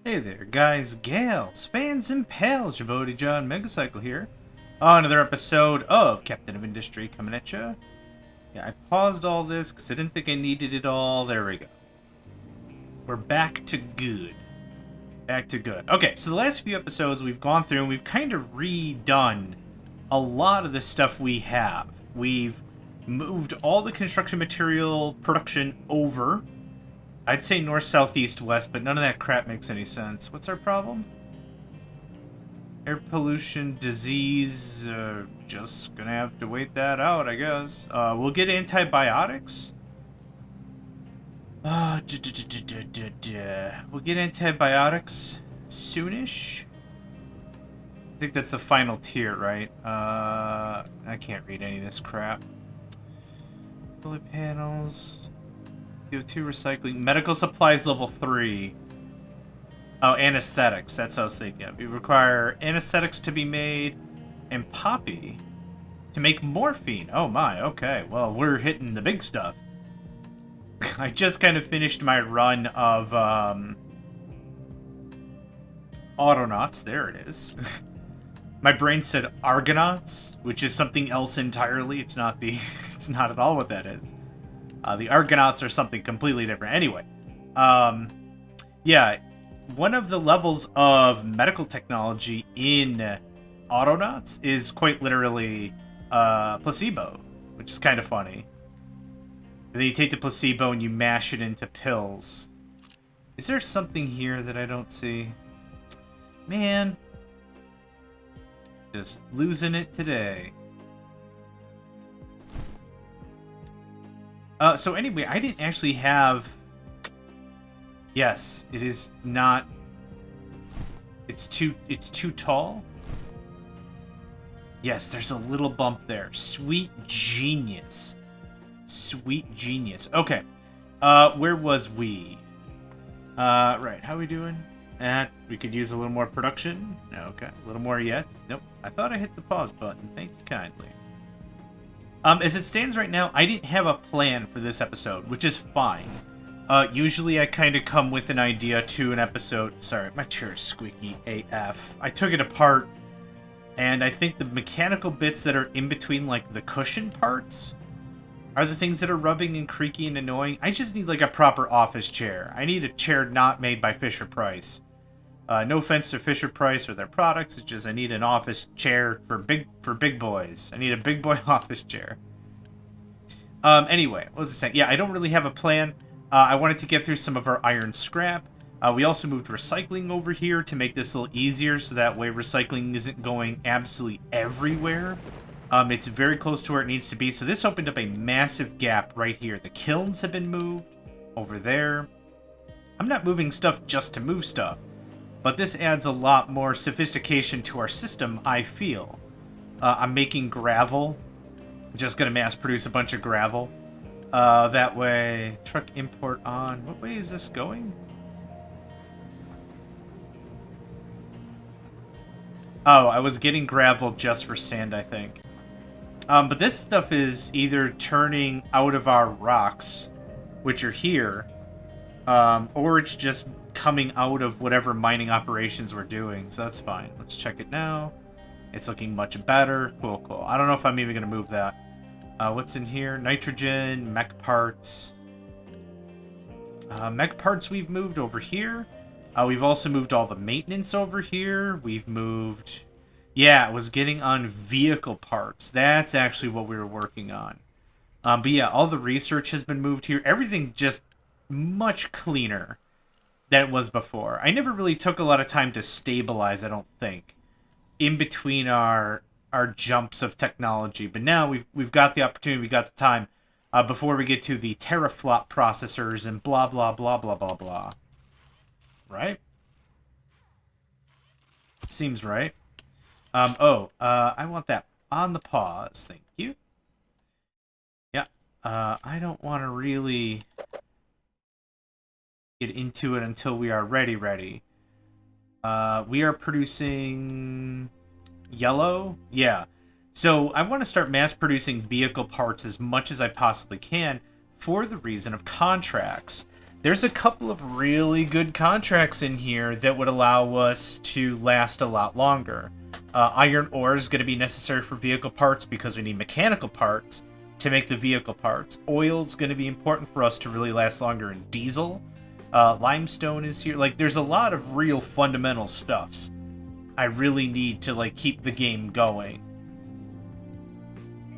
Hey there, guys, gals, fans, and pals. Your buddy JohnMegacycle here. Another episode of Captain of Industry coming at ya. Yeah, I paused all this because I didn't think I needed it all. There we go. We're back to good. Back to good. Okay, so the last few episodes we've gone through and we've kind of redone a lot of the stuff we have. We've moved all the construction material production over. I'd say north, south, east, west, but none of that crap makes any sense. What's our problem? Air pollution, disease, just gonna have to wait that out, I guess. We'll get antibiotics. We'll get antibiotics soonish. I think that's the final tier, right? I can't read any of this crap. Solar panels... CO2 recycling. Medical supplies level 3. Oh, anesthetics. That's what I was thinking of. We require anesthetics to be made and poppy to make morphine. Oh my, okay. Well, we're hitting the big stuff. I just kind of finished my run of Autonauts. There it is. My brain said Argonauts, which is something else entirely. It's not the it's not at all what that is. The Argonauts are something completely different. Anyway, yeah, one of the levels of medical technology in Autonauts is quite literally placebo, which is kind of funny. And then you take the placebo and you mash it into pills. Is there something here that I don't see? Man, just losing it today. So anyway, I didn't actually have... Yes, it is not... It's too tall? Yes, there's a little bump there. Sweet genius. Sweet genius. Okay. Where was we? Right, how are we doing? We could use a little more production. Okay, a little more yet. Nope, I thought I hit the pause button. Thank you kindly. As it stands right now, I didn't have a plan for this episode, which is fine. Usually I kind of come with an idea to an episode. Sorry, my chair is squeaky AF. I took it apart, and I think the mechanical bits that are in between, like, the cushion parts, are the things that are rubbing and creaky and annoying. I just need, like, a proper office chair. I need a chair not made by Fisher-Price. No offense to Fisher-Price or their products, it's just I need an office chair for big boys. I need a big boy office chair. Anyway, what was I saying? Yeah, I don't really have a plan. I wanted to get through some of our iron scrap. We also moved recycling over here to make this a little easier, so that way recycling isn't going absolutely everywhere. It's very close to where it needs to be, so this opened up a massive gap right here. The kilns have been moved over there. I'm not moving stuff just to move stuff. But this adds a lot more sophistication to our system, I feel. I'm making gravel. Just going to mass produce a bunch of gravel. That way, truck import on. What way is this going? Oh, I was getting gravel just for sand, I think. But this stuff is either turning out of our rocks, which are here, or it's just coming out of whatever mining operations we're doing, so that's fine. Let's check it now. It's looking much better. Cool, cool. I don't know if I'm even going to move that. What's in here? Nitrogen, mech parts. Mech parts we've moved over here. We've also moved all the maintenance over here. We've moved... Yeah, it was getting on vehicle parts. That's actually what we were working on. But yeah, all the research has been moved here. Everything just much cleaner than it was before. I never really took a lot of time to stabilize, I don't think, in between our jumps of technology. But now we've got the opportunity, we got the time, before we get to the teraflop processors and blah, blah, blah, blah, blah, blah. Right? Seems right. I want that on the pause. Thank you. Yeah. I don't want to really get into it until we are ready. We are producing yellow. Yeah. So I want to start mass producing vehicle parts as much as I possibly can for the reason of contracts. There's a couple of really good contracts in here that would allow us to last a lot longer. Iron ore is going to be necessary for vehicle parts because we need mechanical parts to make the vehicle parts. Oil's going to be important for us to really last longer in diesel. Limestone is here. Like, there's a lot of real fundamental stuffs I really need to, like, keep the game going.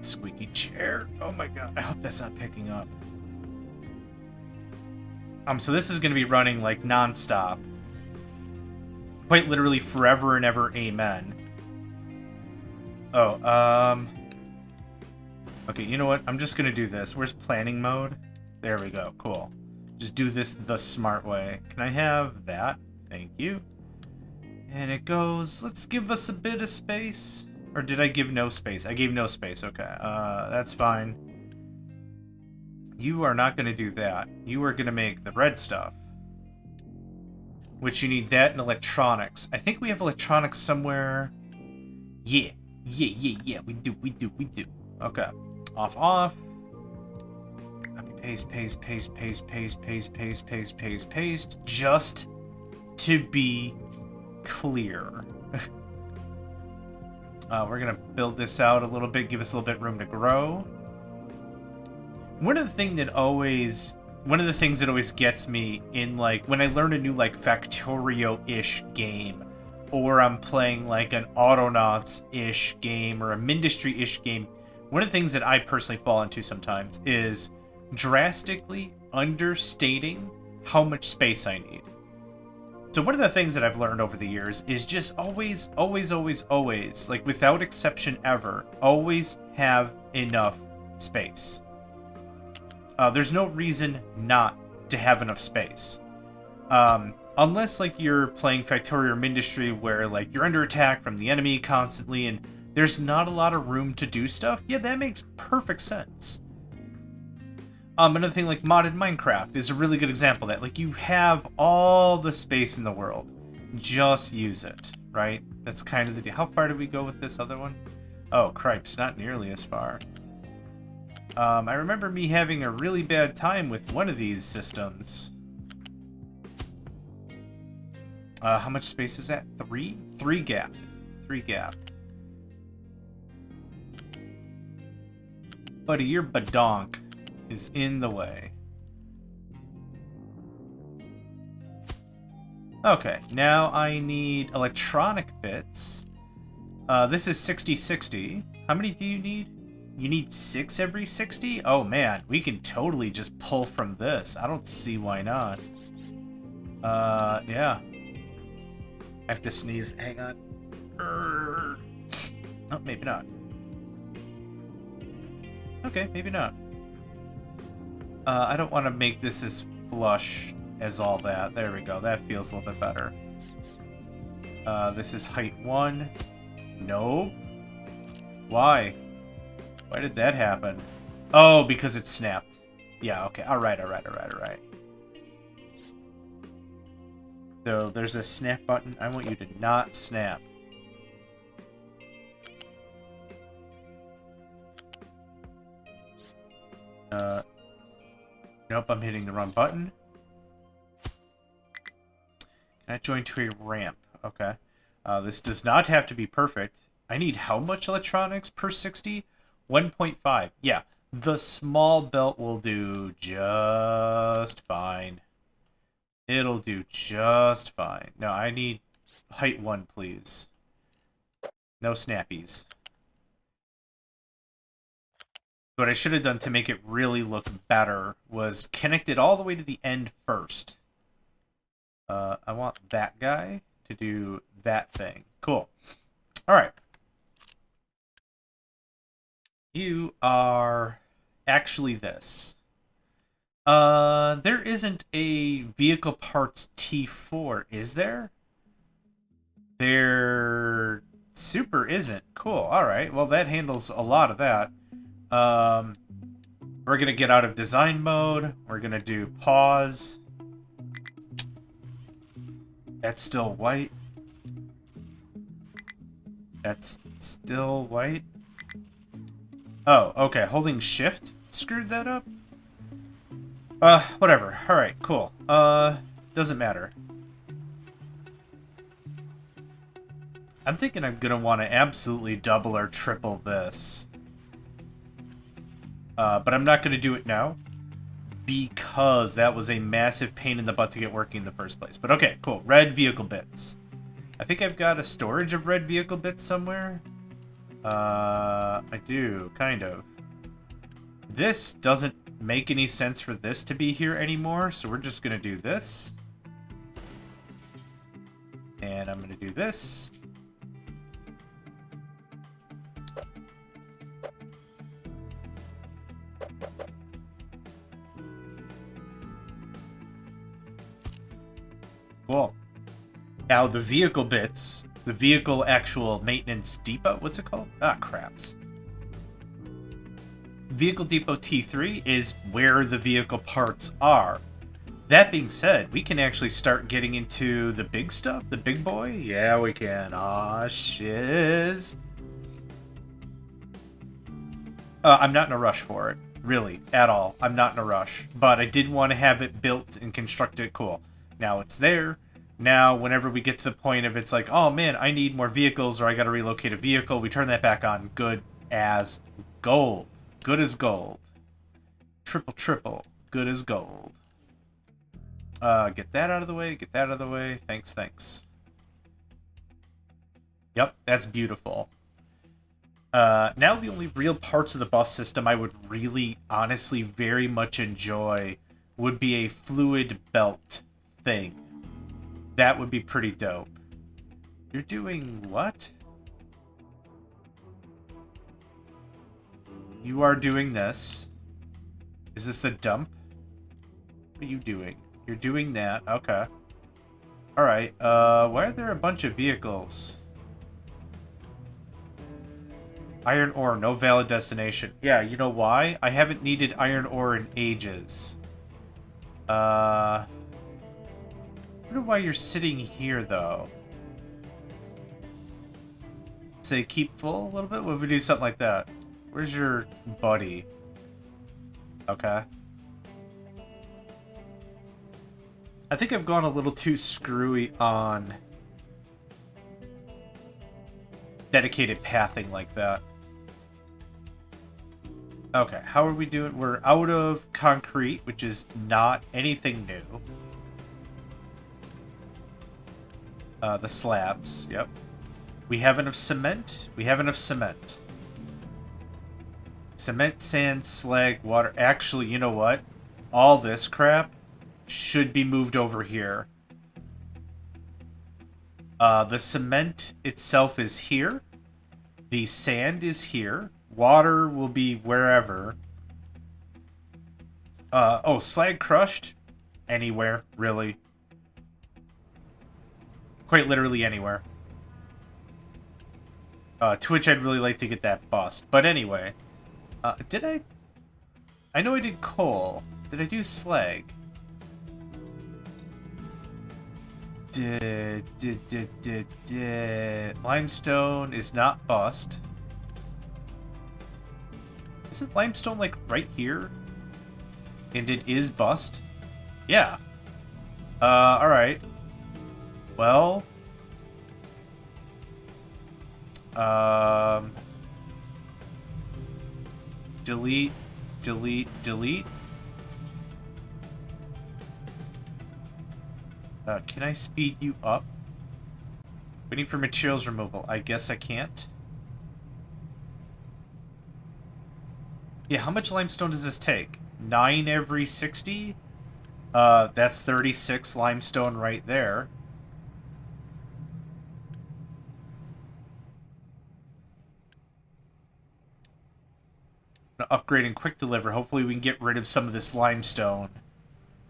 Squeaky chair. Oh my god. I hope that's not picking up. So this is going to be running, like, non-stop. Quite literally forever and ever, amen. Oh, okay, you know what? I'm just going to do this. Where's planning mode? There we go. Cool. Just do this the smart way. Can I have that? Thank you. And it goes... Let's give us a bit of space. Or did I give no space? I gave no space. Okay, that's fine. You are not going to do that. You are going to make the red stuff. Which you need that and electronics. I think we have electronics somewhere. Yeah. Yeah. We do. Okay. Off. Copy, paste. Just to be clear. We're going to build this out a little bit. Give us a little bit room to grow. One of the things that always gets me in, like, when I learn a new, like, Factorio-ish game, or I'm playing, like, an Autonauts-ish game, or a Mindustry-ish game, one of the things that I personally fall into sometimes is drastically understating how much space I need. So one of the things that I've learned over the years is just always, like, without exception ever, always have enough space. There's no reason not to have enough space. Unless, like, you're playing Factorio or Mindustry where, like, you're under attack from the enemy constantly and there's not a lot of room to do stuff. Yeah, that makes perfect sense. Another thing, like, modded Minecraft is a really good example of that. Like, you have all the space in the world. Just use it, right? That's kind of the deal. How far did we go with this other one? Oh, cripes, not nearly as far. I remember me having a really bad time with one of these systems. How much space is that? 3? 3 gap. 3 gap. Buddy, your badonk is in the way. Okay, now I need electronic bits. This is 60-60. How many do you need? You need 6 every 60? Oh man, we can totally just pull from this. I don't see why not. Yeah. I have to sneeze. Hang on. Oh, maybe not. Okay, maybe not. I don't want to make this as flush as all that. There we go. That feels a little bit better. This is height 1. Nope. Why? Why did that happen? Oh, because it snapped. Yeah, okay. Alright. So, there's a snap button. I want you to not snap. Nope, I'm hitting the wrong button. Can I join to a ramp? Okay. This does not have to be perfect. I need how much electronics per 60? 1.5. Yeah, the small belt will do just fine. It'll do just fine. No, I need height 1, please. No snappies. What I should have done to make it really look better was connect it all the way to the end first. I want that guy to do that thing. Cool. All right. You are actually this. There isn't a vehicle parts T4, is there? There super isn't. Cool. All right. Well, that handles a lot of that. We're gonna get out of design mode. We're gonna do pause. That's still white. That's still white. Oh, okay. Holding shift screwed that up? Whatever. Alright, cool. Doesn't matter. I'm thinking I'm gonna want to absolutely double or triple this. But I'm not gonna do it now, because that was a massive pain in the butt to get working in the first place. But okay, cool. Red vehicle bits. I think I've got a storage of red vehicle bits somewhere. I do, kind of. This doesn't make any sense for this to be here anymore, so we're just gonna do this. And I'm gonna do this. Cool. Now the vehicle bits, the vehicle actual maintenance depot, what's it called? Ah, craps. Vehicle Depot T3 is where the vehicle parts are. That being said, we can actually start getting into the big stuff, the big boy. Yeah, we can. Aw, shiz. I'm not in a rush for it, really, at all. I'm not in a rush, but I did want to have it built and constructed cool. Now it's there. Now, whenever we get to the point of it's like, oh man, I need more vehicles or I got to relocate a vehicle, we turn that back on. Good as gold. Good as gold. Triple, triple. Good as gold. Get that out of the way. Get that out of the way. Thanks, thanks. Yep, that's beautiful. Now the only real parts of the bus system I would really, honestly, very much enjoy would be a fluid belt thing. That would be pretty dope. You're doing what? You are doing this. Is this the dump? What are you doing? You're doing that. Okay. Alright, why are there a bunch of vehicles? Iron ore, no valid destination. Yeah, you know why? I haven't needed iron ore in ages. I wonder why you're sitting here, though. Say keep full a little bit? What if we do something like that? Where's your buddy? Okay. I think I've gone a little too screwy on dedicated pathing like that. Okay, how are we doing? We're out of concrete, which is not anything new. The slabs, yep. We have enough cement. We have enough cement. Cement, sand, slag, water. Actually, you know what? All this crap should be moved over here. The cement itself is here. The sand is here. Water will be wherever. Oh, slag crushed? Anywhere, really. Quite literally anywhere. Twitch, I'd really like to get that bust. But anyway. Did I... I know I did coal. Did I do slag? Limestone is not bust. Isn't limestone, like, right here? And it is bust? Yeah. Alright. Well... Delete, delete, delete. Can I speed you up? Waiting for materials removal. I guess I can't. Yeah, how much limestone does this take? 9 every 60? That's 36 limestone right there. Upgrade and quick deliver. Hopefully we can get rid of some of this limestone.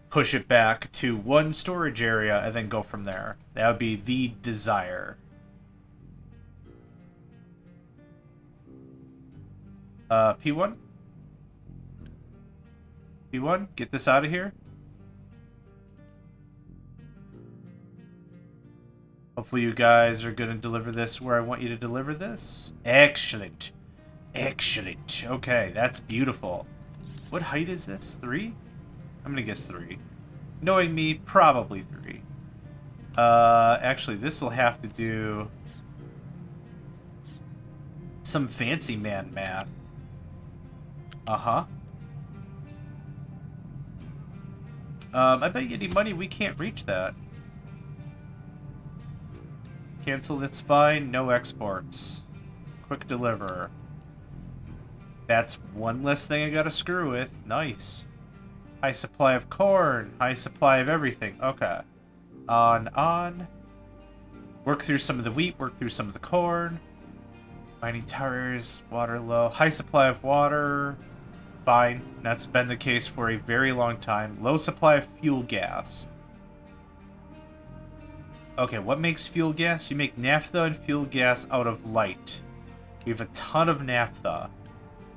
Push it back to one storage area and then go from there. That would be the desire. P1? P1, get this out of here. Hopefully you guys are going to deliver this where I want you to deliver this. Excellent. Excellent. Okay, that's beautiful. What height is this? 3? I'm gonna guess 3. Knowing me, probably 3. Actually, this will have to do some fancy man math. Uh-huh. I bet you any money we can't reach that. Cancel, that's fine. No exports. Quick deliver. That's one less thing I gotta screw with. Nice. High supply of corn. High supply of everything. Okay. On. Work through some of the wheat. Work through some of the corn. Mining towers. Water low. High supply of water. Fine. That's been the case for a very long time. Low supply of fuel gas. Okay, what makes fuel gas? You make naphtha and fuel gas out of light. We have a ton of naphtha.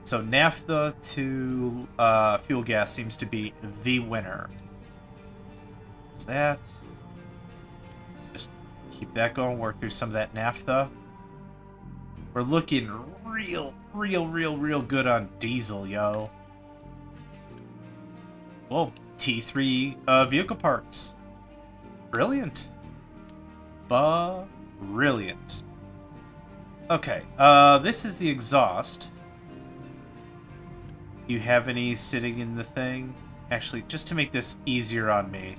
So naphtha to fuel gas seems to be the winner. Is that? Just keep that going. Work through some of that naphtha. We're looking real good on diesel, yo. Whoa, T3 vehicle parts. Brilliant. Brilliant. Okay, this is the exhaust. Do you have any sitting in the thing? Actually, just to make this easier on me.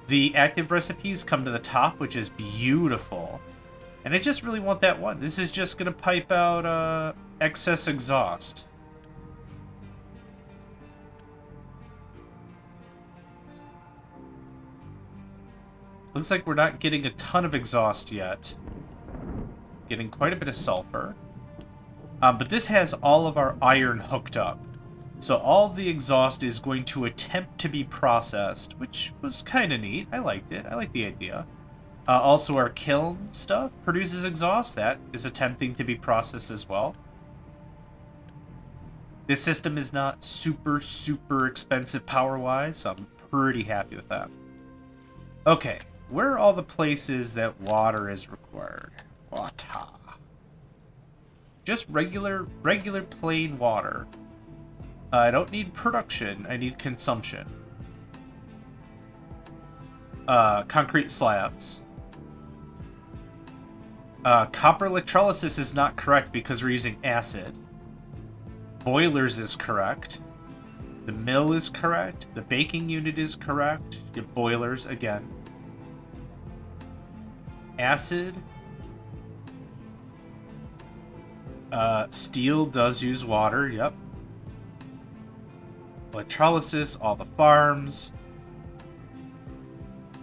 The active recipes come to the top, which is beautiful. And I just really want that one. This is just going to pipe out excess exhaust. Looks like we're not getting a ton of exhaust yet. Getting quite a bit of sulfur. But this has all of our iron hooked up. So all of the exhaust is going to attempt to be processed, which was kind of neat. I liked it. I like the idea. Also, our kiln stuff produces exhaust. That is attempting to be processed as well. This system is not super expensive power-wise, so I'm pretty happy with that. Okay, where are all the places that water is required? Water. Just regular plain water. I don't need production, I need consumption. Concrete slabs. Copper electrolysis is not correct because we're using acid. Boilers is correct. The mill is correct. The baking unit is correct. Your boilers, again. Acid. Steel does use water, yep. Electrolysis, all the farms.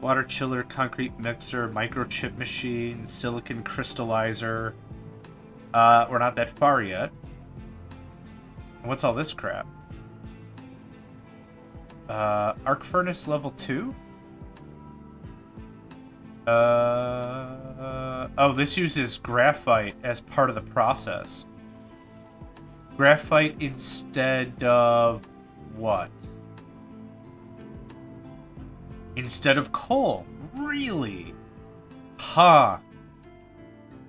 Water chiller, concrete mixer, microchip machine, silicon crystallizer. We're not that far yet. What's all this crap? Arc furnace level 2? Oh, this uses graphite as part of the process. Graphite instead of what? Instead of coal. Really? Huh.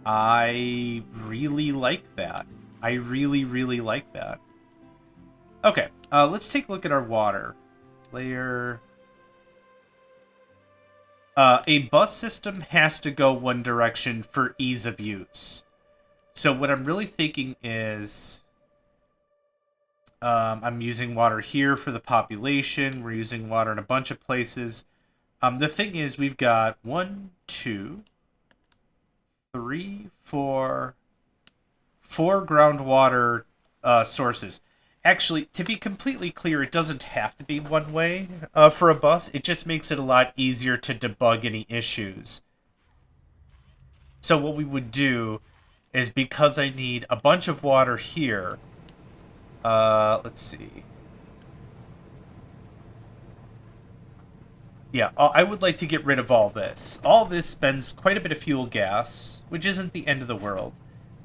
I really like that. I really like that. Okay, let's take a look at our water. Layer... a bus system has to go one direction for ease of use. So what I'm really thinking is... I'm using water here for the population. We're using water in a bunch of places. The thing is, we've got 1, 2, 3, 4 groundwater sources. Actually, to be completely clear, it doesn't have to be one way for a bus. It just makes it a lot easier to debug any issues. So what we would do is, because I need a bunch of water here, let's see. Yeah, I would like to get rid of all this. All this spends quite a bit of fuel gas, which isn't the end of the world.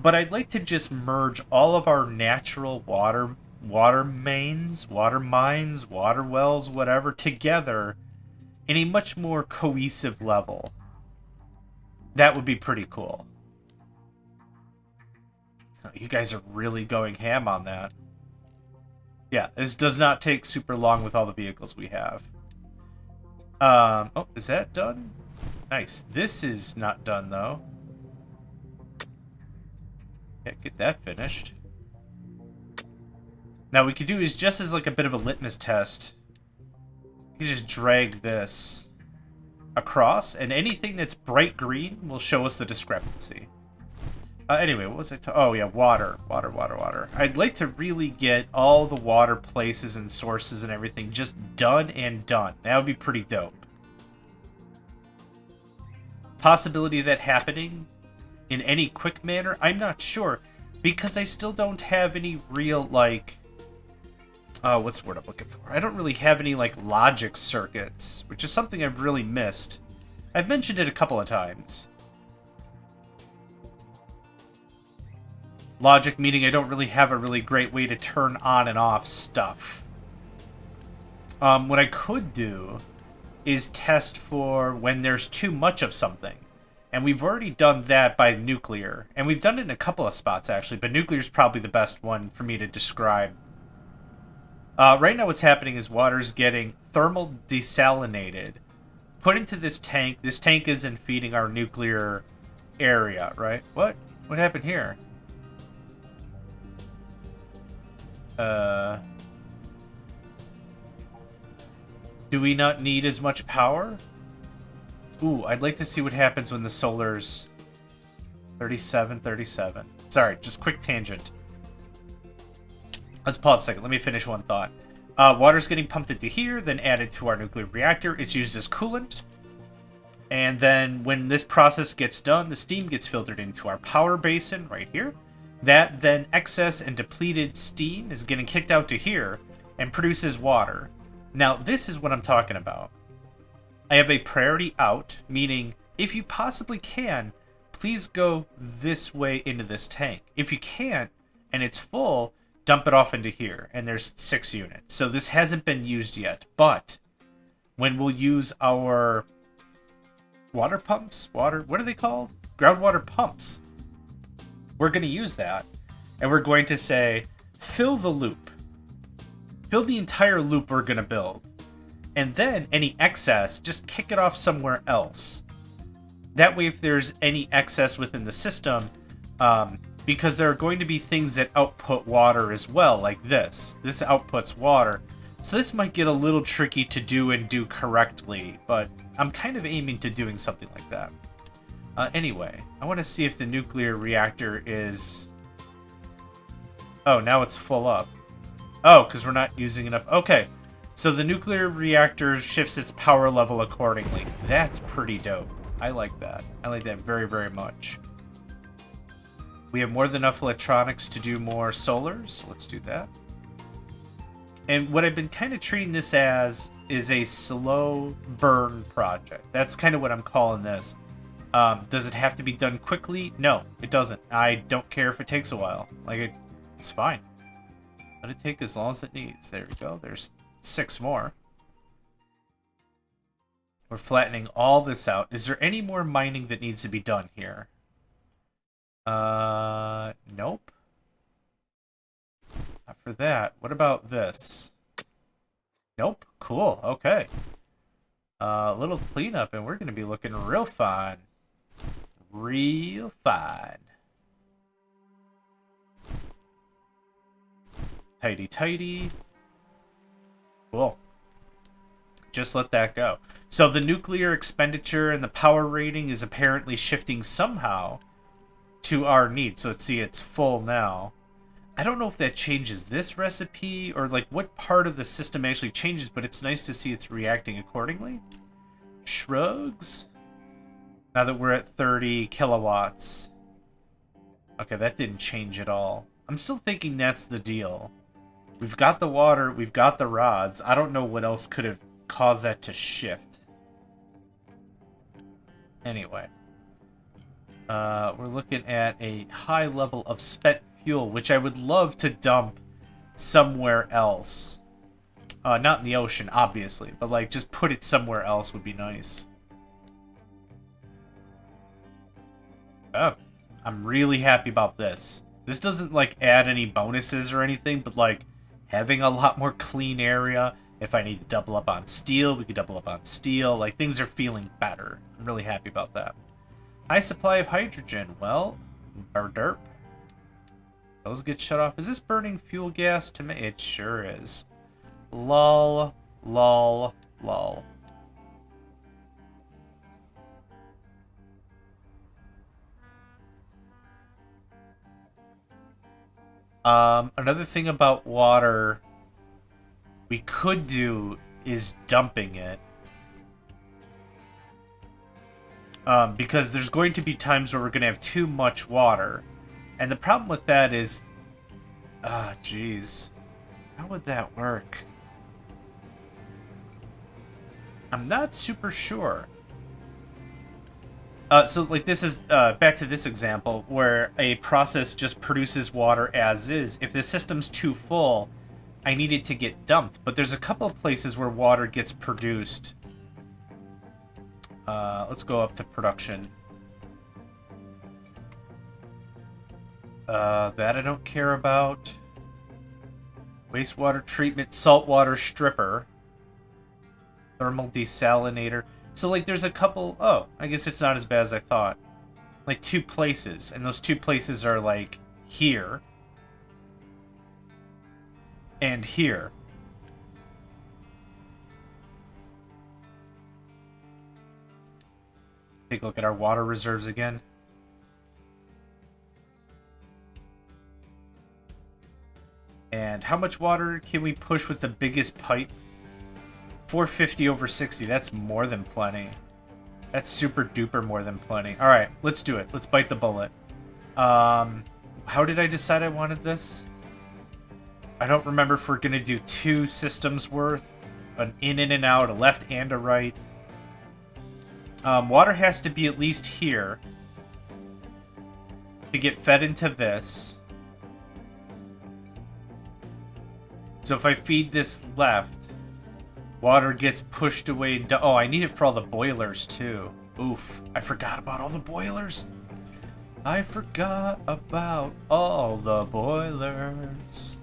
But I'd like to just merge all of our natural water mains, water mines, water wells, whatever, together in a much more cohesive level. That would be pretty cool. You guys are really going ham on that. Yeah, this does not take super long with all the vehicles we have. Oh, is that done? Nice. This is not done, though. Yeah, get that finished. Now, what we could do is just as like a bit of a litmus test. You can just drag this across, and anything that's bright green will show us the discrepancy. Anyway, what was I oh, yeah, water. Water, water, water. I'd like to really get all the water places and sources and everything just done and done. That would be pretty dope. Possibility of that happening in any quick manner? I'm not sure, because I still don't have any real, like... what's the word I'm looking for? I don't really have any, like, logic circuits, which is something I've really missed. I've mentioned it a couple of times. Logic meaning I don't really have a really great way to turn on and off stuff. What I could do is test for when there's too much of something. And we've already done that by nuclear. And we've done it in a couple of spots, actually, but nuclear's probably the best one for me to describe. Right now what's happening is water's getting thermal desalinated, put into this tank. This tank isn't feeding our nuclear area, right? What? What happened here? Do we not need as much power? Ooh, I'd like to see what happens when the solar's 37, 37. Sorry, just quick tangent. Let's pause a second. Let me finish one thought. Water's getting pumped into here, then added to our nuclear reactor. It's used as coolant. And then when this process gets done, the steam gets filtered into our power basin right here. That then excess and depleted steam is getting kicked out to here and produces water. Now, this is what I'm talking about. I have a priority out, meaning if you possibly can, please go this way into this tank. If you can't, and it's full, dump it off into here, and there's 6 units. So this hasn't been used yet, but when we'll use our water pumps, what are they called? Groundwater pumps. We're going to use that, and we're going to say, fill the loop. Fill the entire loop we're going to build. And then any excess, just kick it off somewhere else. That way, if there's any excess within the system, because there are going to be things that output water as well, like this. This outputs water. So this might get a little tricky to do and do correctly, but I'm kind of aiming to doing something like that. Anyway, I want to see if the nuclear reactor is... Oh, now it's full up. Oh, because we're not using enough... Okay, so the nuclear reactor shifts its power level accordingly. That's pretty dope. I like that. I like that very, very much. We have more than enough electronics to do more solars. Let's do that. And what I've been kind of treating this as is a slow burn project. That's kind of what I'm calling this. Does it have to be done quickly? No, it doesn't. I don't care if it takes a while. Like, it's fine. Let it take as long as it needs. There we go. There's 6 more. We're flattening all this out. Is there any more mining that needs to be done here? Nope. Not for that. What about this? Nope. Cool. Okay. A little cleanup, and we're going to be looking real fine. Real fine. Tidy, tidy. Cool. Just let that go. So the nuclear expenditure and the power rating is apparently shifting somehow to our needs. So let's see, it's full now. I don't know if that changes this recipe or like what part of the system actually changes, but it's nice to see it's reacting accordingly. Shrugs. Now that we're at 30 kilowatts. Okay, that didn't change at all. I'm still thinking that's the deal. We've got the water, we've got the rods. I don't know what else could have caused that to shift. Anyway. We're looking at a high level of spent fuel, which I would love to dump somewhere else. Not in the ocean, obviously, but like just put it somewhere else would be nice. Oh, I'm really happy about this. This doesn't like add any bonuses or anything, but like having a lot more clean area. If I need to double up on steel, we could double up on steel. Like, things are feeling better. I'm really happy about that. High supply of hydrogen. Well, derp. Those get shut off. Is this burning fuel gas to me? It sure is. Lol. Lol. Lol. Another thing about water we could do is dumping it. Because there's going to be times where we're going to have too much water. And the problem with that is... Ah, jeez. How would that work? I'm not super sure. So, like, this is, back to this example, where a process just produces water as is. If the system's too full, I need it to get dumped. But there's a couple of places where water gets produced. Let's go up to production. That I don't care about. Wastewater treatment, saltwater stripper. Thermal desalinator. So, like, there's a couple... Oh, I guess it's not as bad as I thought. Like, 2 places. And those 2 places are, like, here. And here. Take a look at our water reserves again. And how much water can we push with the biggest pipe? 450 over 60. That's more than plenty. That's super duper more than plenty. All right, let's do it. Let's bite the bullet. How did I decide I wanted this? I don't remember if we're going to do 2 systems worth. An in and an out, a left and a right. Water has to be at least here to get fed into this. So if I feed this left, water gets pushed away. Oh, I need it for all the boilers, too. Oof. I forgot about all the boilers. I forgot about all the boilers.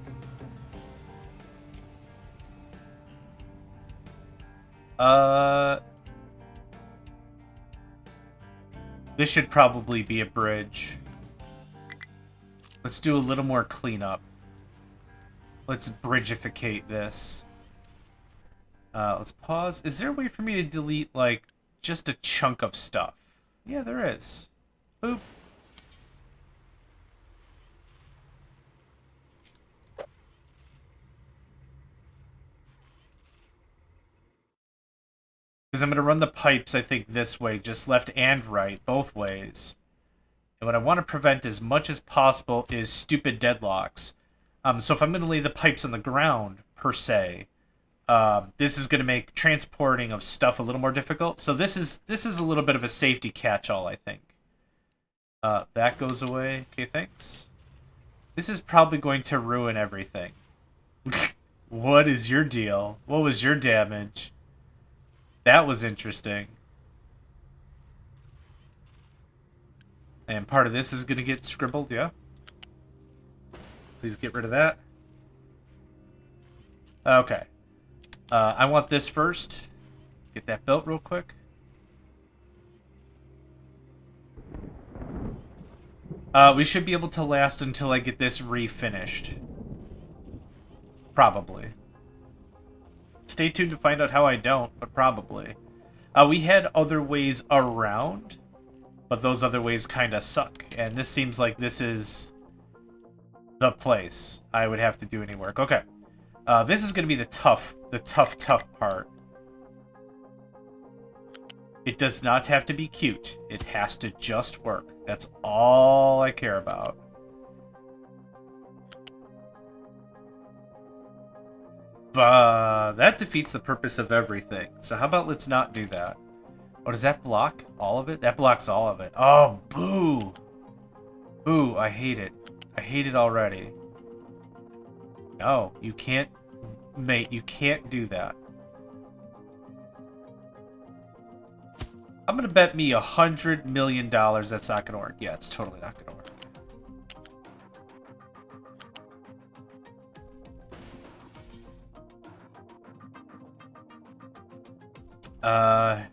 This should probably be a bridge. Let's do a little more cleanup. Let's bridgificate this. Let's pause. Is there a way for me to delete, like, just a chunk of stuff? Yeah, there is. Boop. Because I'm going to run the pipes, I think, this way, just left and right, both ways. And what I want to prevent as much as possible is stupid deadlocks. So if I'm going to lay the pipes on the ground, per se, this is going to make transporting of stuff a little more difficult. So this is a little bit of a safety catch-all, I think. That goes away. Okay, thanks. This is probably going to ruin everything. What is your deal? What was your damage? That was interesting. And part of this is going to get scribbled, yeah? Please get rid of that. Okay. I want this first. Get that built real quick. We should be able to last until I get this refinished. Probably. Stay tuned to find out how I don't, but probably. We had other ways around, but those other ways kind of suck. And this seems like this is the place I would have to do any work. Okay. This is going to be the tough part. It does not have to be cute. It has to just work. That's all I care about. But that defeats the purpose of everything. So how about let's not do that? Oh, does that block all of it? That blocks all of it. Oh, boo! Boo, I hate it. I hate it already. No, you can't... Mate, you can't do that. I'm gonna bet me $100 million that's not gonna work. Yeah, it's totally not gonna work. Here's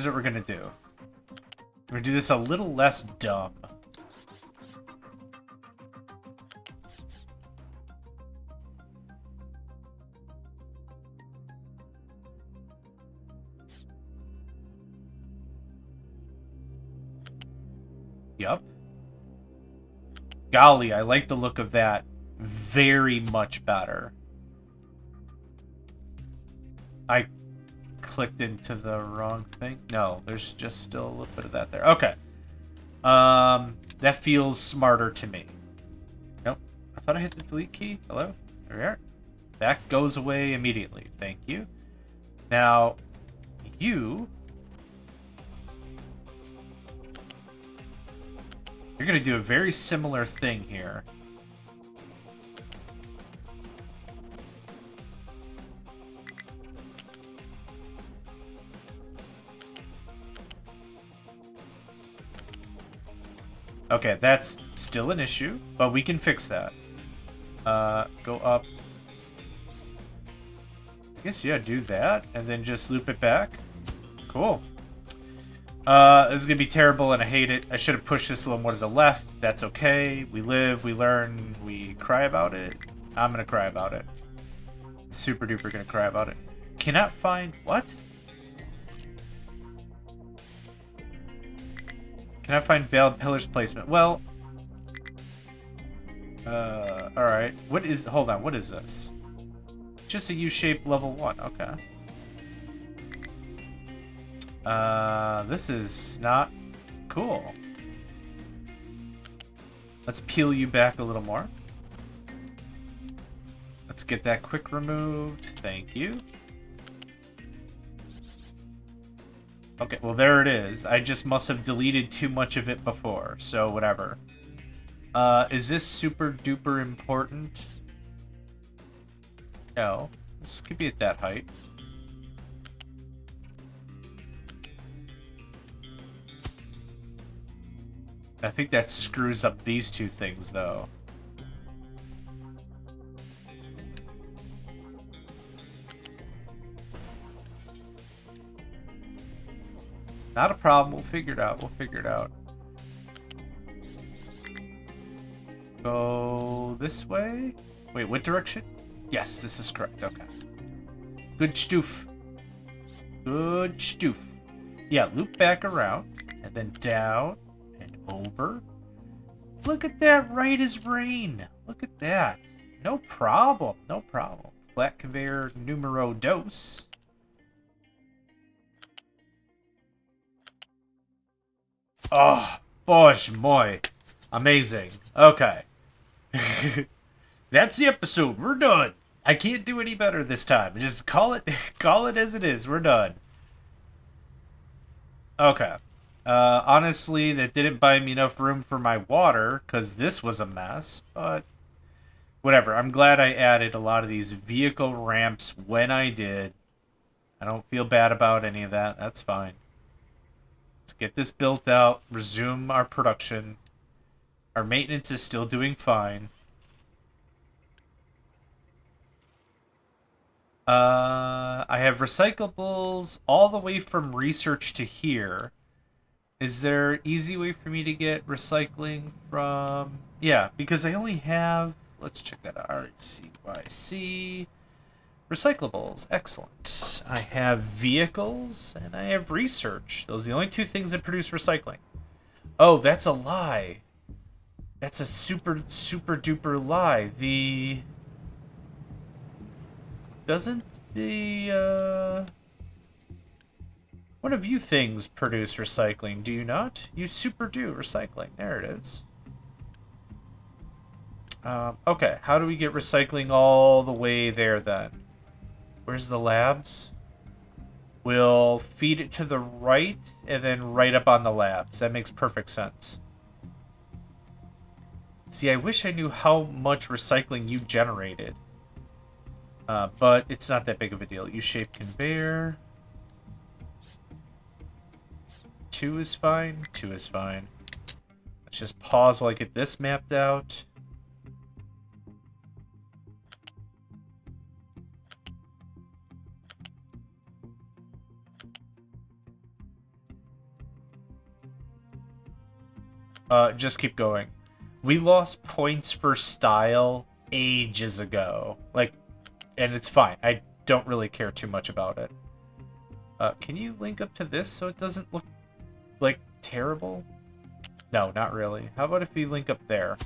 what we're gonna do. We're gonna do this a little less dumb. Yup. Golly, I like the look of that very much better. I clicked into the wrong thing. No, there's just still a little bit of that there. Okay. That feels smarter to me. Nope. I thought I hit the delete key. Hello? There we are. That goes away immediately. Thank you. Now, you're going to do a very similar thing here. Okay, that's still an issue, but we can fix that. Go up. I guess, yeah, do that, and then just loop it back. Cool. This is gonna be terrible, and I hate it. I should have pushed this a little more to the left. That's okay. We live, we learn, we cry about it. I'm gonna cry about it. Super duper gonna cry about it. Cannot find... what? Can I find valid pillars placement? Well, alright. What is, hold on, what is this? Just a U-shaped level 1, okay. This is not cool. Let's peel you back a little more. Let's get that quick removed. Thank you. Okay, well there it is. I just must have deleted too much of it before, so whatever. Is this super duper important? No. This could be at that height. I think that screws up these two things, though. Not a problem. We'll figure it out. We'll figure it out. Go this way? Wait, what direction? Yes, this is correct. Okay. Good stoof. Good stoof. Yeah, loop back around. And then down. And over. Look at that, right as rain. Look at that. No problem. No problem. Flat conveyor numero dos. Oh, bosh moi. Amazing. Okay. That's the episode. We're done. I can't do any better this time. Just call it as it is. We're done. Okay. Honestly, that didn't buy me enough room for my water, because this was a mess, but whatever. I'm glad I added a lot of these vehicle ramps when I did. I don't feel bad about any of that. That's fine. Let's get this built out, resume our production. Our maintenance is still doing fine. I have recyclables all the way from research to here. Is there an easy way for me to get recycling from... yeah, because I only have... let's check that out. RCYC. Recyclables. Excellent. I have vehicles, and I have research. Those are the only two things that produce recycling. Oh, that's a lie. That's a super, super duper lie. Doesn't the, one of you things produce recycling, do you not? You super do recycling. There it is. Okay, how do we get recycling all the way there, then? Where's the labs? We'll feed it to the right, and then right up on the labs. That makes perfect sense. See, I wish I knew how much recycling you generated. But it's not that big of a deal. U-shaped conveyor. 2 is fine. 2 is fine. Let's just pause while I get this mapped out. Just keep going. We lost points for style ages ago. Like, and it's fine. I don't really care too much about it. Can you link up to this so it doesn't look, like, terrible? No, not really. How about if we link up there?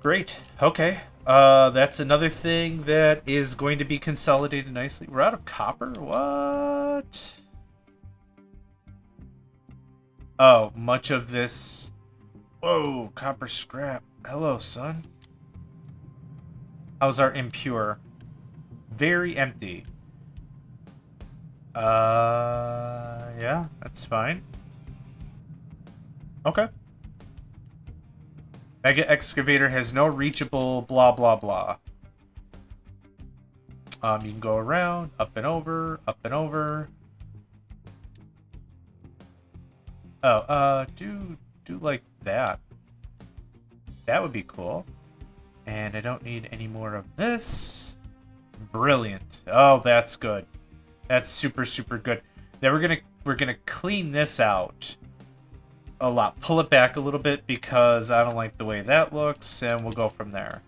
Great. Okay. That's another thing that is going to be consolidated nicely. We're out of copper? What? Oh, much of this... Whoa, copper scrap. Hello, son. How's our impure? Very empty. Yeah, that's fine. Okay. Mega excavator has no reachable blah blah blah. You can go around, up and over, up and over. Oh, do like that. That would be cool. And I don't need any more of this. Brilliant. Oh, that's good. That's super, super good. Then we're gonna clean this out a lot. Pull it back a little bit because I don't like the way that looks, and we'll go from there.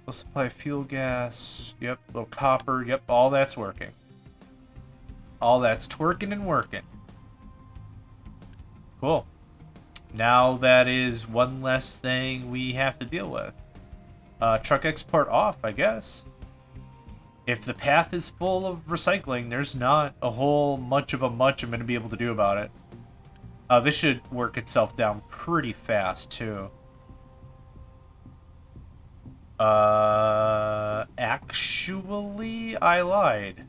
We'll supply fuel gas. Yep, little copper. Yep, all that's working. All that's twerking and working. Cool. Now that is one less thing we have to deal with. Truck export off, I guess. If the path is full of recycling, there's not a whole much I'm going to be able to do about it. This should work itself down pretty fast, too. Actually, I lied.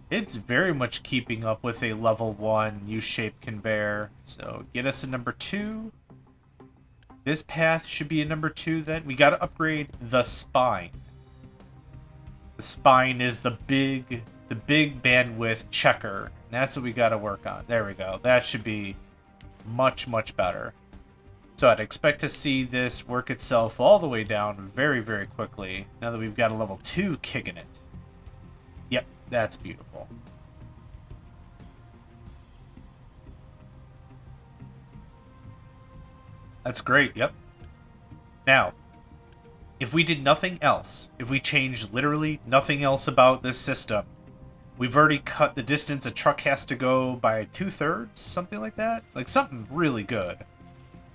It's very much keeping up with a level 1 U-shaped conveyor. So, get us a number 2. This path should be a number 2, then. We gotta upgrade the spine. The spine is the big bandwidth checker. And that's what we got to work on. There we go. That should be much, much better. So I'd expect to see this work itself all the way down very, very quickly. Now that we've got a level 2 kicking it. Yep, that's beautiful. That's great, yep. Now, if we did nothing else, if we changed literally nothing else about this system, we've already cut the distance a truck has to go by 2/3, something like that. Like, something really good,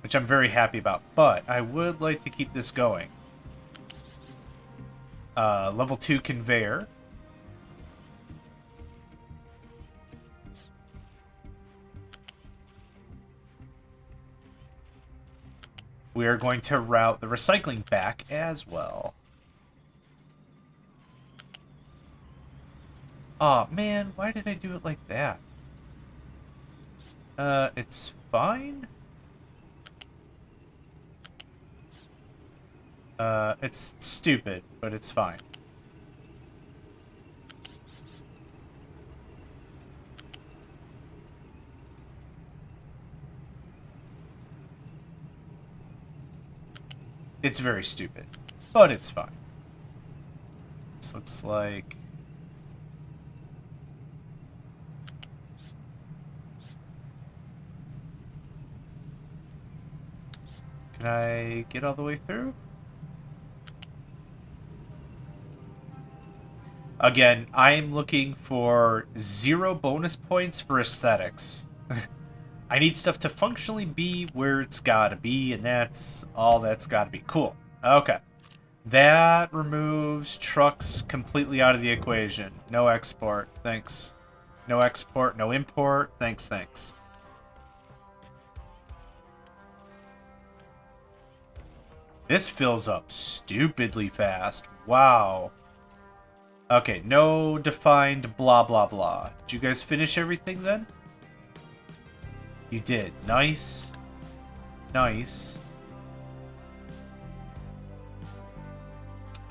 which I'm very happy about. But I would like to keep this going. Level 2 conveyor. We are going to route the recycling back as well. Aw, man, why did I do it like that? It's fine? It's stupid, but it's fine. It's very stupid, but it's fine. This looks like... Can I get all the way through? Again, I am looking for 0 bonus points for aesthetics. I need stuff to functionally be where it's gotta be, and that's all that's gotta be. Cool. Okay. That removes trucks completely out of the equation. No export. Thanks. No export, no import. Thanks, thanks. This fills up stupidly fast. Wow. Okay, no defined blah blah blah. Did you guys finish everything then? You did. Nice. Nice.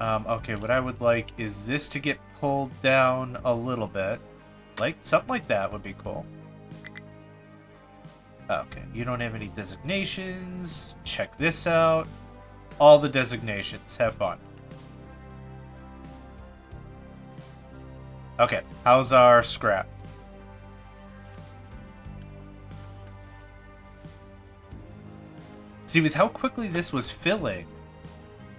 Okay, what I would like is this to get pulled down a little bit. Like, something like that would be cool. Okay, you don't have any designations. Check this out. All the designations. Have fun. Okay, how's our scrap? See, with how quickly this was filling,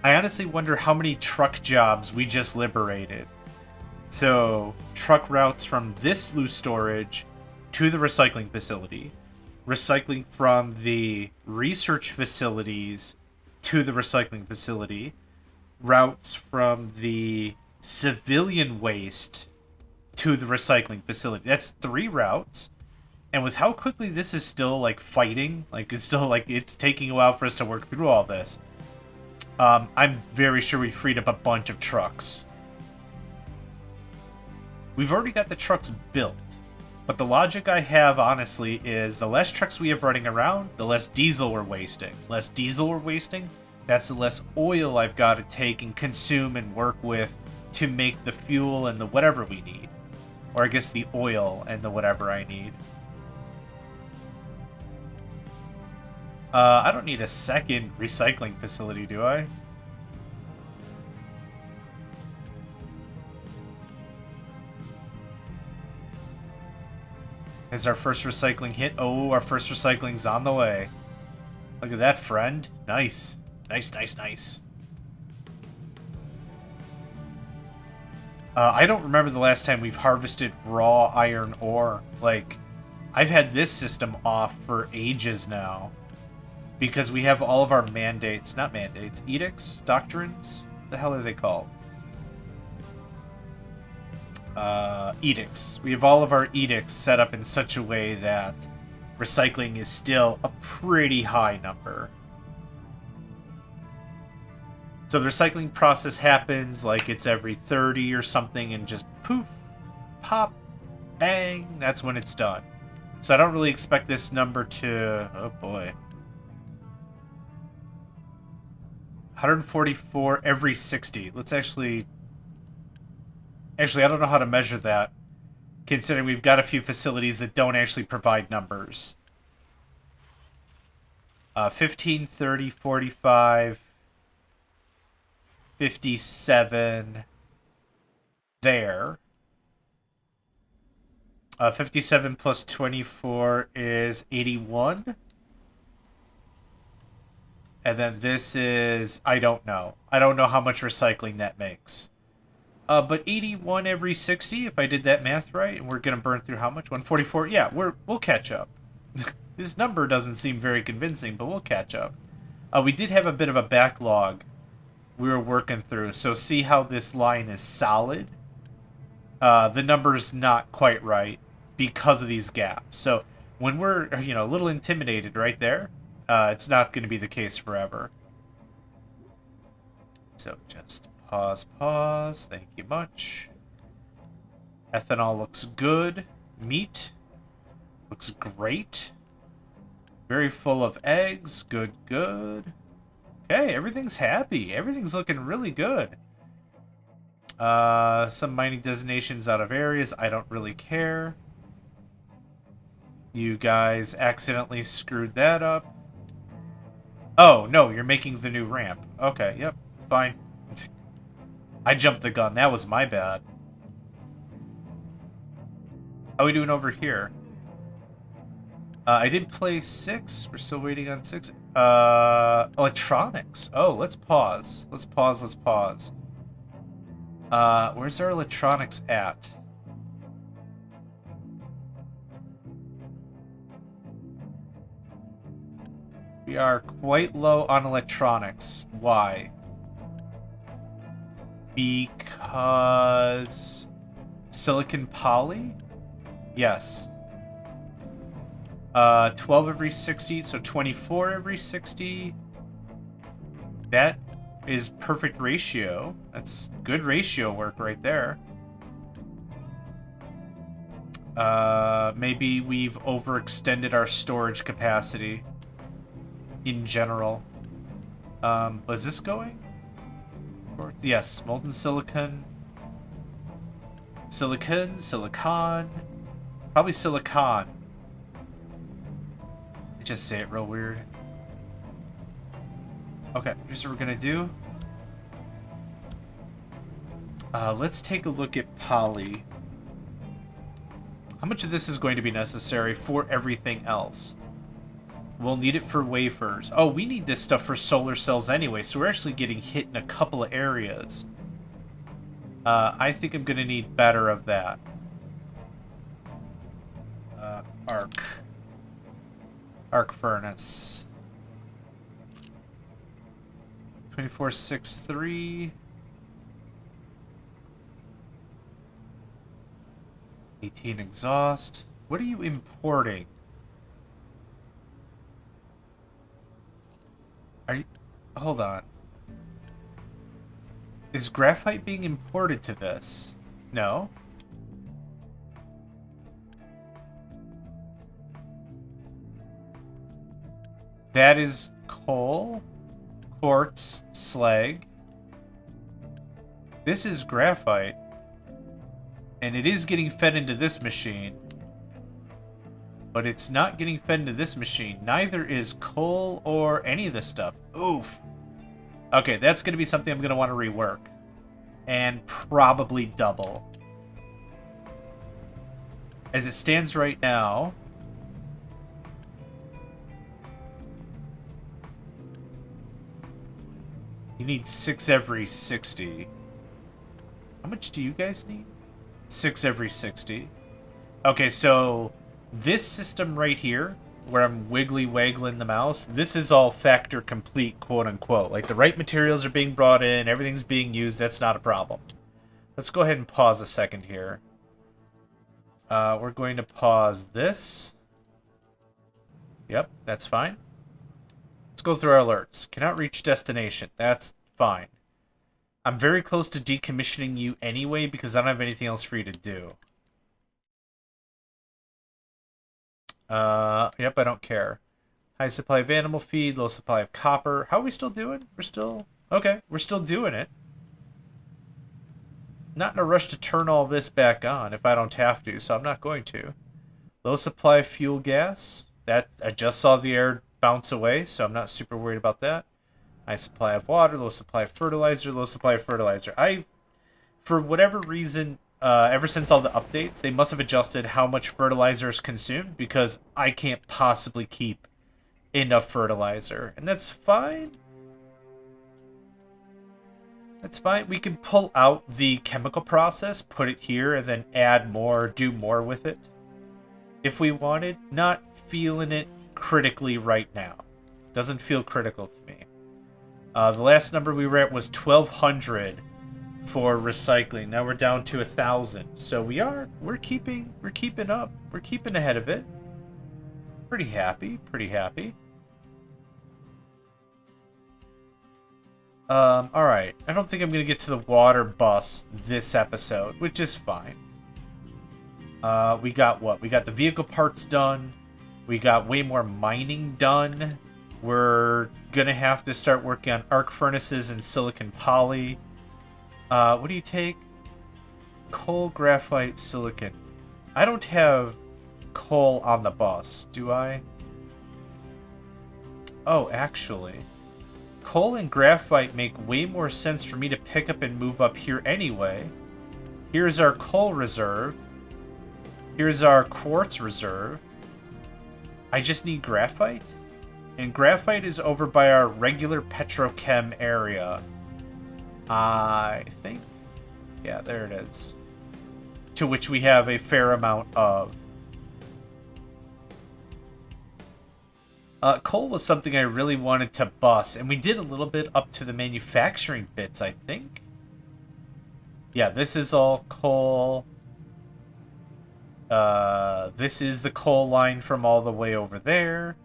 I honestly wonder how many truck jobs we just liberated. So, truck routes from this loose storage to the recycling facility, recycling from the research facilities to the recycling facility, routes from the civilian waste to the recycling facility. That's 3 routes. And with how quickly this is still, like, fighting, like, it's still, like, it's taking a while for us to work through all this, I'm very sure we freed up a bunch of trucks. We've already got the trucks built. But the logic I have, honestly, is the less trucks we have running around, the less diesel we're wasting. Less diesel we're wasting, that's the less oil I've got to take and consume and work with to make the fuel and the whatever we need. Or I guess the oil and the whatever I need. I don't need a second recycling facility, do I? Is our first recycling hit? Oh, our first recycling's on the way. Look at that, friend. Nice. Nice, nice, nice. I don't remember the last time we've harvested raw iron ore. Like, I've had this system off for ages now. Because we have all of our mandates, not mandates, edicts, doctrines? What the hell are they called? Edicts. We have all of our edicts set up in such a way that recycling is still a pretty high number. So the recycling process happens like it's every 30 or something and just poof, pop, bang, that's when it's done. So I don't really expect this number to... Oh boy. 144 every 60. Let's actually... Actually, I don't know how to measure that, considering we've got a few facilities that don't actually provide numbers. 15, 30, 45, 57, there. 57 plus 24 is 81. And then this is, I don't know. I don't know how much recycling that makes. But 81 every 60, if I did that math right, and we're going to burn through how much? 144? Yeah, we'll catch up. This number doesn't seem very convincing, but we'll catch up. We did have a bit of a backlog we were working through, so see how this line is solid? The number's not quite right because of these gaps. So when we're, a little intimidated right there, it's not going to be the case forever. So just... Pause. Thank you much. Ethanol looks good. Meat looks great. Very full of eggs. Good. Okay, everything's happy. Everything's looking really good. Some mining designations out of areas. I don't really care. You guys accidentally screwed that up. Oh, no, you're making the new ramp. Okay, yep, fine. I jumped the gun. That was my bad. How are we doing over here? I did play 6. We're still waiting on 6. Electronics. Oh, let's pause. Let's pause. Where's our electronics at? We are quite low on electronics. Why? Because silicon poly? Yes. 12 every 60, so 24 every 60. That is perfect ratio. That's good ratio work right there. Maybe we've overextended our storage capacity in general. Was this going? Yes, molten silicon. Silicon. Probably silicon. I just say it real weird. Okay, here's what we're gonna do. Let's take a look at poly. How much of this is going to be necessary for everything else? We'll need it for wafers. Oh, we need this stuff for solar cells anyway, so we're actually getting hit in a couple of areas. I think I'm going to need better of that. Arc furnace. 2463. 18 exhaust. What are you importing? Are you... Hold on. Is graphite being imported to this? No. That is coal, quartz, slag. This is graphite. And it is getting fed into this machine. But it's not getting fed into this machine. Neither is coal or any of this stuff. Oof. Okay, that's going to be something I'm going to want to rework. And probably double. As it stands right now... You need 6 every 60. How much do you guys need? 6 every 60. Okay, so this system right here, where I'm wiggly-waggling the mouse, this is all factor complete, quote-unquote. Like, the right materials are being brought in, everything's being used, that's not a problem. Let's go ahead and pause a second here. We're going to pause this. Yep, that's fine. Let's go through our alerts. Cannot reach destination. That's fine. I'm very close to decommissioning you anyway because I don't have anything else for you to do. Yep, I don't care. High supply of animal feed, low supply of copper. How are we still doing? We're still... Okay, we're still doing it. Not in a rush to turn all this back on if I don't have to, so I'm not going to. Low supply of fuel gas. That I just saw the air bounce away, so I'm not super worried about that. High supply of water, low supply of fertilizer, low supply of fertilizer. For whatever reason, ever since all the updates, they must have adjusted how much fertilizer is consumed because I can't possibly keep enough fertilizer. And that's fine. That's fine. We can pull out the chemical process, put it here, and then add more, do more with it. If we wanted, not feeling it critically right now. Doesn't feel critical to me. The last number we were at was 1,200 for recycling. Now we're down to 1,000. So we're keeping up. We're keeping ahead of it. Pretty happy. Pretty happy. All right. I don't think I'm gonna get to the water bus this episode, which is fine. We got what? We got the vehicle parts done. We got way more mining done. We're gonna have to start working on arc furnaces and silicon poly. What do you take? Coal, graphite, silicon. I don't have coal on the bus, do I? Oh, actually. Coal and graphite make way more sense for me to pick up and move up here anyway. Here's our coal reserve. Here's our quartz reserve. I just need graphite? And graphite is over by our regular petrochem area. I think. Yeah, there it is. To which we have a fair amount of. Coal was something I really wanted to bus, and we did a little bit up to the manufacturing bits, I think. Yeah, this is all coal. This is the coal line from all the way over there.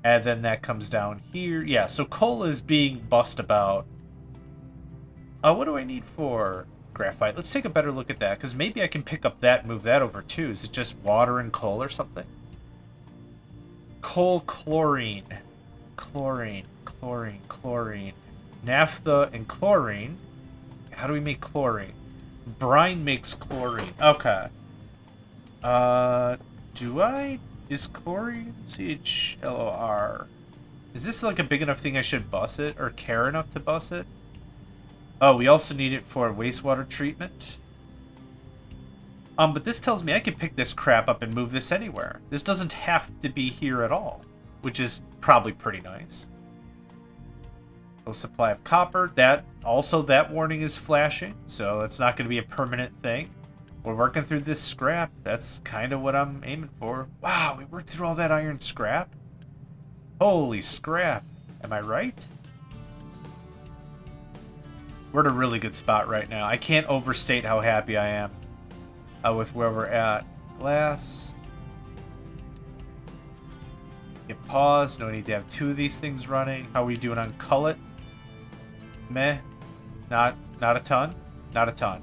And then that comes down here. Yeah, so coal is being bussed about. What do I need for graphite? Let's take a better look at that, because maybe I can pick up that and move that over too. Is it just water and coal or something? Coal, chlorine. Chlorine, chlorine, chlorine. Naphtha and chlorine. How do we make chlorine? Brine makes chlorine. Okay. Do I... Is chlorine CHLOR? Is this like a big enough thing I should bus it? Or care enough to bus it? Oh, we also need it for wastewater treatment. But this tells me I can pick this crap up and move this anywhere. This doesn't have to be here at all. which is probably pretty nice. Low supply of copper. That warning is flashing, so it's not going to be a permanent thing. We're working through this scrap. That's kind of what I'm aiming for. Wow, we worked through all that iron scrap. Holy scrap. Am I right? We're in a really good spot right now. I can't overstate how happy I am with where we're at. Glass. Get pause. No need to have 2 of these things running. How are we doing on cullet? Meh. Not a ton. Not a ton.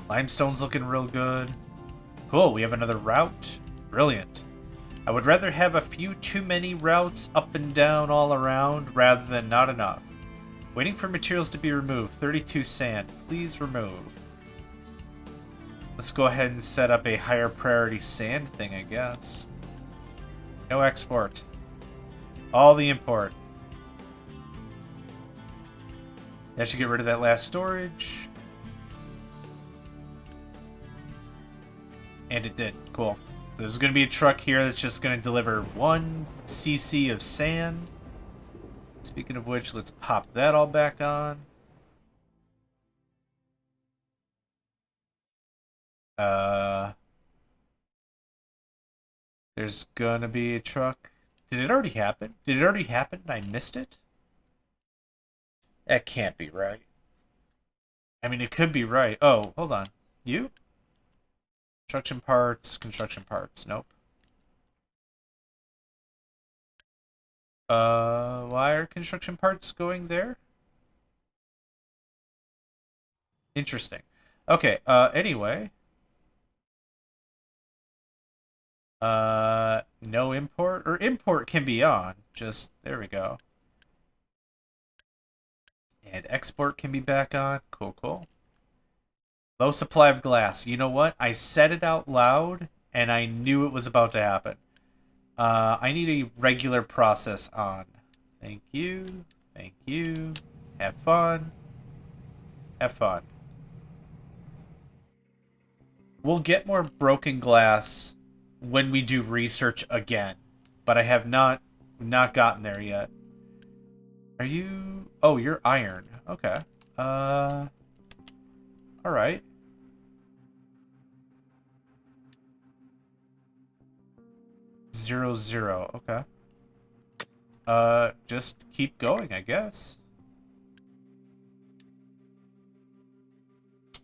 Limestone's looking real good. Cool, we have another route. Brilliant. I would rather have a few too many routes up and down all around rather than not enough. Waiting for materials to be removed. 32 sand. Please remove. Let's go ahead and set up a higher priority sand thing, I guess. No export. All the import. That should get rid of that last storage. And it did. Cool. So there's going to be a truck here that's just going to deliver 1 cc of sand. Speaking of which, let's pop that all back on. There's going to be a truck. Did it already happen? Did it already happen and I missed it? That can't be right. I mean, it could be right. Oh, hold on. You? Construction parts. Nope. Why are construction parts going there? Interesting. Okay, anyway. No import? Or import can be on. Just, there we go. And export can be back on. Cool, cool. Low supply of glass. You know what? I said it out loud, and I knew it was about to happen. I need a regular process on. Thank you. Thank you. Have fun. Have fun. We'll get more broken glass when we do research again. But I have not gotten there yet. Are you... Oh, you're iron. Okay. Alright. Zero, zero. Okay. Just keep going, I guess.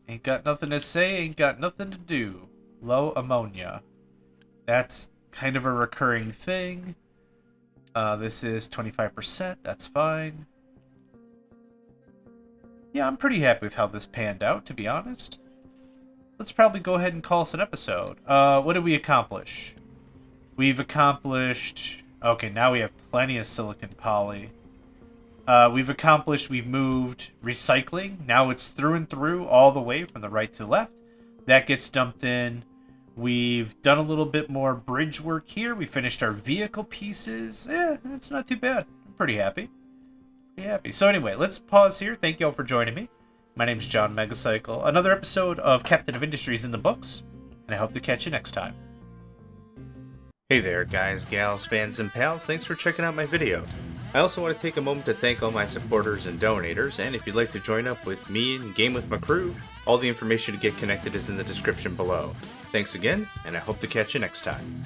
Ain't got nothing to say, ain't got nothing to do. Low ammonia. That's kind of a recurring thing. This is 25%. That's fine. Yeah, I'm pretty happy with how this panned out, to be honest. Let's probably go ahead and call this an episode. What did we accomplish? We've accomplished... Okay, now we have plenty of silicon poly. We've moved recycling. Now it's through and through, all the way from the right to the left. That gets dumped in. We've done a little bit more bridge work here. We finished our vehicle pieces. It's not too bad. I'm pretty happy. Pretty happy. So anyway, let's pause here. Thank you all for joining me. My name's JohnMegacycle. Another episode of Captain of Industries in the books, and I hope to catch you next time. Hey there, guys, gals, fans, and pals. Thanks for checking out my video. I also want to take a moment to thank all my supporters and donators, and if you'd like to join up with me and game with my crew, all the information to get connected is in the description below. Thanks again, and I hope to catch you next time.